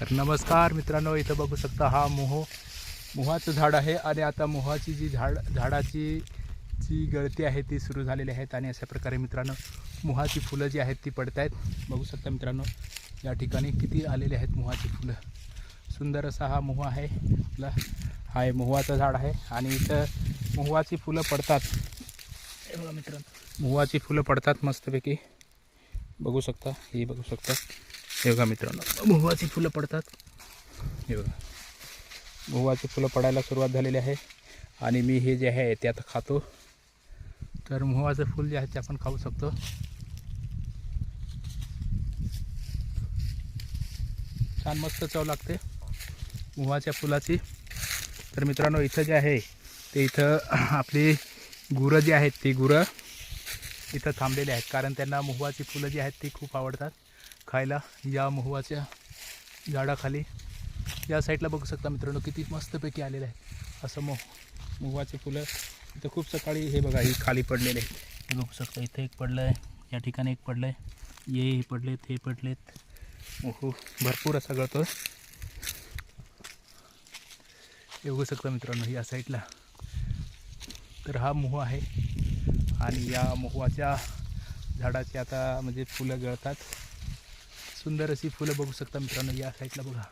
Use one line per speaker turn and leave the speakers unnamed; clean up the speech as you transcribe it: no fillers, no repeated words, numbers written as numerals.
तर नमस्कार मित्रांनो, इथं बघू शकता हा मोहाचं झाड आहे आणि आता मोहाची जी झाडाची जी गळती आहे ती सुरू झालेली आहेत आणि अशा प्रकारे मित्रांनो मोहाची फुलं जी आहेत ती पडत आहेत. बघू शकता मित्रांनो या ठिकाणी किती आलेले आहेत मोहाची फुलं. सुंदर असा हा मोहा आहे आपला. हा आहे मोहाचं झाड आहे आणि इथं मोहाची फुलं पडतात. हे बघा मित्रांनो मोहाची फुलं पडतात मस्तपैकी. बघू शकता, हे बघू शकता. हे बघा मित्रांनो मोहाची फुलं पडतात. हे बघा मोहाची फुलं पडायला सुरुवात झालेली आहे आणि मी हे जे आहे ते आता खातो. तर मोहाचं फूल जे आहे ते आपण खाऊ शकतो. छान मस्त चव लागते मोहाच्या फुलाची. तर मित्रांनो इथं जे आहे ते इथं आपली गुरं जी आहेत ती गुरं इथं थांबलेले आहेत, कारण त्यांना मोहाची फुलं जी आहेत ती खूप आवडतात खायला. या मोहाच्या झाडाखाली या साईडला बघू शकता मित्रांनो किती मस्तपैकी आलेलं आहे असं मोहाची फुलं. इथं खूप सकाळी हे बघा ही खाली पडलेले आहेत. हे बघू शकता इथे एक पडलं आहे, या ठिकाणी एक पडलं आहे, हे पडलेत, हे पडलेत. मोह भरपूर असा गळतो. हे बघू शकता मित्रांनो या साईडला. तर हा मोह आहे आणि या मोहाच्या झाडाची आता म्हणजे फुलं गळतात. सुंदर अशी फुलं बघू शकता मित्रांनो या साईडला बघा.